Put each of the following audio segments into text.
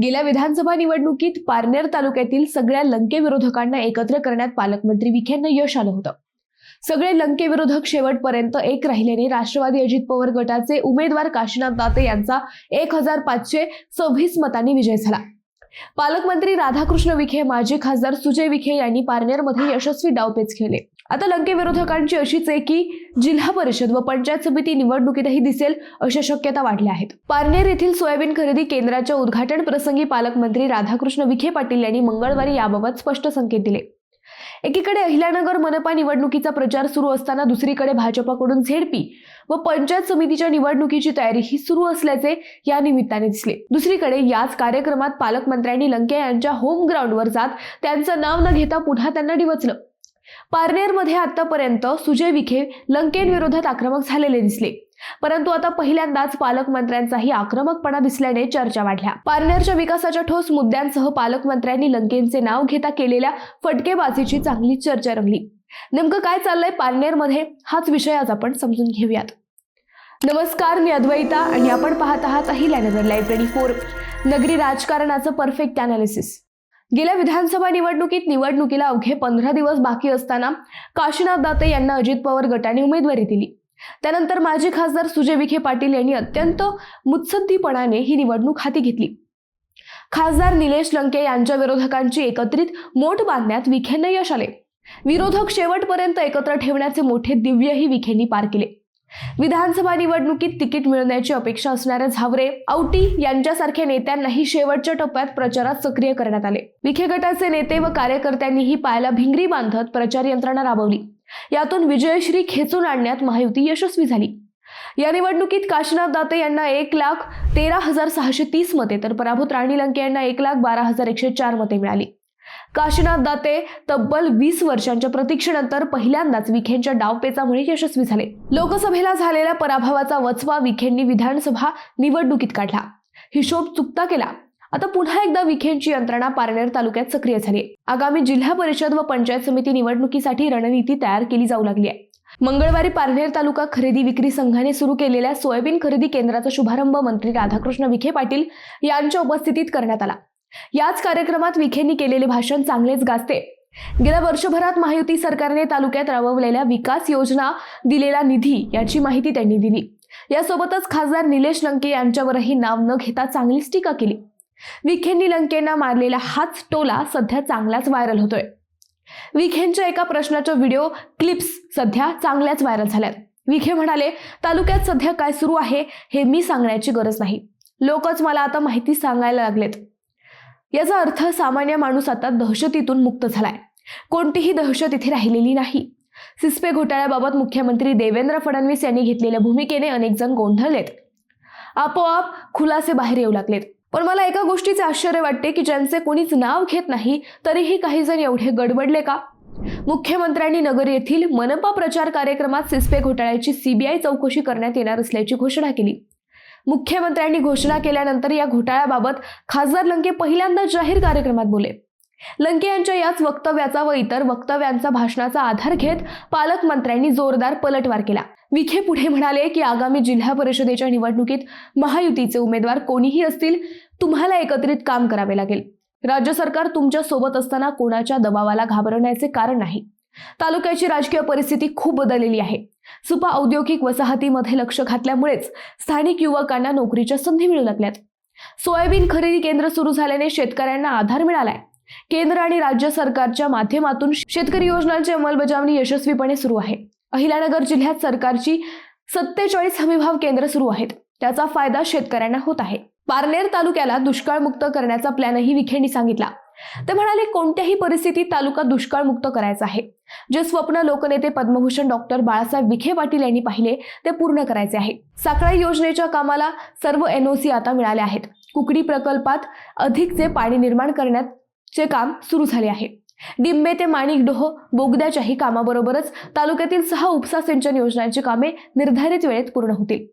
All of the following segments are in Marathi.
गेल्या विधानसभा निवडणुकीत पारनेर तालुक्यातील सगळ्या लंके विरोधकांना एकत्र करण्यात पालकमंत्री विखेंना यश आलं होतं. सगळे लंके विरोधक शेवटपर्यंत एक राहिल्याने राष्ट्रवादी अजित पवार गटाचे उमेदवार काशीनाथ दाते यांचा 1526 मतांनी विजय झाला. पालकमंत्री राधाकृष्ण विखे, माजी खासदार सुजय विखे यांनी पारनेरमध्ये यशस्वी डावपेच खेळले. आता लंके विरोधकांची अशीच आहे की जिल्हा परिषद व पंचायत समिती निवडणुकीतही दिसेल अशा शक्यता वाढल्या आहेत. पारनेर येथील सोयाबीन खरेदी केंद्राच्या उद्घाटन प्रसंगी पालकमंत्री राधाकृष्ण विखे पाटील यांनी मंगळवारी याबाबत स्पष्ट संकेत दिले. एकीकडे अहिल्यानगर मनपा निवडणुकीचा प्रचार सुरू असताना दुसरीकडे भाजपाकडून झेडपी व पंचायत समितीच्या निवडणुकीची तयारीही सुरू असल्याचे या निमित्ताने दिसले. दुसरीकडे याच कार्यक्रमात पालकमंत्र्यांनी लंके यांच्या होम ग्राउंडवर जात त्यांचं नाव न घेता पुन्हा त्यांना डिवचलं. पारनेरमध्ये आतापर्यंत सुजय विखे लंकेंविरोधात आक्रमक झालेले दिसले, परंतु आता पहिल्यांदाच पालकमंत्र्यांचाही आक्रमकपणा दिसल्याने चर्चा वाढल्या. पारनेरच्या विकासाच्या ठोस मुद्द्यांसह पालकमंत्र्यांनी लंकेंचे नाव घेता केलेल्या फटकेबाजीची चांगली चर्चा रंगली. नेमकं काय चाललंय पारनेरमध्ये, हाच विषय आज आपण समजून घेऊयात. नमस्कार, मी अद्वैता आणि आपण पाहत आहात अहिल्यानगर लाईव्ह 24, नगरी राजकारणाचं परफेक्ट अनालिसिस. गेल्या विधानसभा निवडणुकीला अवघे 15 दिवस बाकी असताना काशीनाथ दाते यांना अजित पवार गटाने उमेदवारी दिली. त्यानंतर माजी खासदार सुजय विखे पाटील यांनी अत्यंत मुत्सद्दीपणाने ही निवडणूक हाती घेतली. खासदार निलेश लंके यांच्या विरोधकांची एकत्रित मोठ बांधण्यात विखेंना यश आले. विरोधक शेवटपर्यंत एकत्र ठेवण्याचे मोठे दिव्यही विखेंनी पार केले. विधानसभा निवडणुकीत तिकीट मिळण्याची अपेक्षा असणाऱ्या झावरे, औटी यांच्यासारख्या नेत्यांनाही शेवटच्या टप्प्यात प्रचारात सक्रिय करण्यात आले. विखे गटाचे नेते व कार्यकर्त्यांनीही पायाला भिंगरी बांधत प्रचार यंत्रणा राबवली. यातून विजयश्री खेचून आणण्यात महायुती यशस्वी झाली. या निवडणुकीत काशीनाथ दाते यांना 1,13,630 मते तर पराभूत राणी लंके यांना 1,12,104 मते मिळाली. काशीनाथ दाते तब्बल 20 वर्षांच्या प्रतीक्षेनंतर पहिल्यांदाच विखेंच्या डावपेचामुळे यशस्वी झाले. लोकसभेला झालेल्या पराभवाचा वचपा विखेंनी विधानसभा निवडणुकीत काढला. हिशोब चुकता केला. आता पुन्हा एकदा विखेंची यंत्रणा पारनेर तालुक्यात सक्रिय झाली. आगामी जिल्हा परिषद व पंचायत समिती निवडणुकीसाठी रणनीती तयार केली जाऊ लागली आहे. मंगळवारी पारनेर तालुका खरेदी विक्री संघाने सुरू केलेल्या सोयाबीन खरेदी केंद्राचा शुभारंभ मंत्री राधाकृष्ण विखे पाटील यांच्या उपस्थितीत करण्यात आला. याच कार्यक्रमात विखेंनी केलेले भाषण चांगलेच गाजते. गेल्या वर्षभरात महायुती सरकारने तालुक्यात राबवलेल्या विकास योजना, दिलेला निधी याची माहिती त्यांनी दिली. यासोबतच खासदार निलेश लंके यांच्यावरही नाव न घेता चांगलीच टीका केली. विखेंनी लंकेंना मारलेला हाच टोला सध्या चांगलाच व्हायरल होतोय. विखेंच्या एका प्रश्नाच्या व्हिडिओ क्लिप्स सध्या चांगल्याच व्हायरल झाल्यात. विखे म्हणाले, तालुक्यात सध्या काय सुरू आहे हे मी सांगण्याची गरज नाही, लोकच मला आता माहिती सांगायला लागलेत. याचा अर्थ सामान्य माणूस आता दहशतीतून मुक्त झालाय. कोणतीही दहशत इथे राहिलेली नाही. सिस्पे घोटाळ्याबाबत मुख्यमंत्री देवेंद्र फडणवीस यांनी घेतलेल्या भूमिकेने अनेक जण गोंधळलेत. आपोआप खुलासे बाहेर येऊ लागलेत. पण मला एका गोष्टीचे आश्चर्य वाटते की ज्यांचे कोणीच नाव घेत नाही तरीही काही जण एवढे गडबडले का? मुख्यमंत्र्यांनी नगर येथील मनपा प्रचार कार्यक्रमात सिस्पे घोटाळ्याची सीबीआय चौकशी करण्यात येणार असल्याची घोषणा केली. मुख्यमंत्र्यांनी घोषणा केल्यानंतर या घोटाळ्याबाबत खासदार लंके पहिल्यांदा जाहीर कार्यक्रमात बोलले. लंके यांच्या याच वक्तव्याचा व इतर वक्तव्यांचा भाषणाचा आधार घेत पालकमंत्र्यांनी जोरदार पलटवार केला. विखे पुढे म्हणाले की आगामी जिल्हा परिषदेच्या निवडणुकीत महायुतीचे उमेदवार कोणीही असतील, तुम्हाला एकत्रित काम करावे लागेल. राज्य सरकार तुमच्या सोबत असताना कोणाच्या दबावाला घाबरण्याचे कारण नाही. तालुक्याची राजकीय परिस्थिती खूप बदललेली आहे. सुपा औद्योगिक वसाहतीमध्ये लक्ष घातल्यामुळेच स्थानिक युवकांना नोकरीच्या संधी मिळू लागल्यात. सोयाबीन खरेदी केंद्र सुरू झाल्याने शेतकऱ्यांना आधार मिळालाय. केंद्र आणि राज्य सरकारच्या माध्यमातून शेतकरी योजनांची अंमलबजावणी यशस्वीपणे सुरू आहे. अहिल्यानगर जिल्ह्यात सरकारची 47 हमीभाव केंद्र सुरू आहेत. त्याचा फायदा शेतकऱ्यांना होत आहे. पारनेर तालुक्याला दुष्काळमुक्त करण्याचा प्लॅनही विखेंनी सांगितला. ते म्हणाले, कोणत्याही परिस्थितीत तालुका दुष्काळमुक्त करायचा आहे. जे स्वप्न लोकनेते पद्मभूषण डॉक्टर बाळासाहेब विखे पाटील यांनी पाहिले ते पूर्ण करायचे आहे. साखळी योजनेच्या कामाला सर्व NOC आता मिळाले आहेत. कुकडी प्रकल्पात अधिकचे पाणी निर्माण करण्याचे काम सुरू झाले आहे. डिंबे ते माणिकडोह बोगद्याच्याही कामाबरोबरच तालुक्यातील 6 उपसा सिंचन योजनांची कामे निर्धारित वेळेत पूर्ण होतील.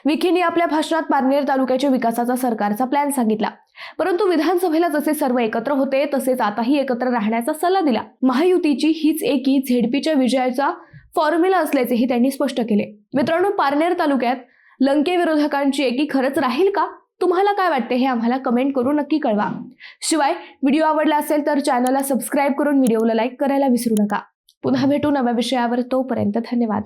विखेंनी आपल्या भाषणात पारनेर तालुक्याच्या विकासाचा सरकारचा प्लॅन सांगितला. परंतु विधानसभेला जसे सर्व एकत्र होते तसेच आताही एकत्र राहण्याचा सल्ला दिला. महायुतीची हीच एकी झेडपीच्या विजयाचा फॉर्म्युला असल्याचेही त्यांनी स्पष्ट केले. मित्रांनो, पारनेर तालुक्यात लंके विरोधकांची एकी खरंच राहील का? तुम्हाला काय वाटते हे आम्हाला कमेंट करून नक्की कळवा. शिवाय व्हिडिओ आवडला असेल तर चॅनलला सबस्क्राईब करून व्हिडिओला लाईक करायला विसरू नका. पुन्हा भेटू नव्या विषयावर. तोपर्यंत धन्यवाद.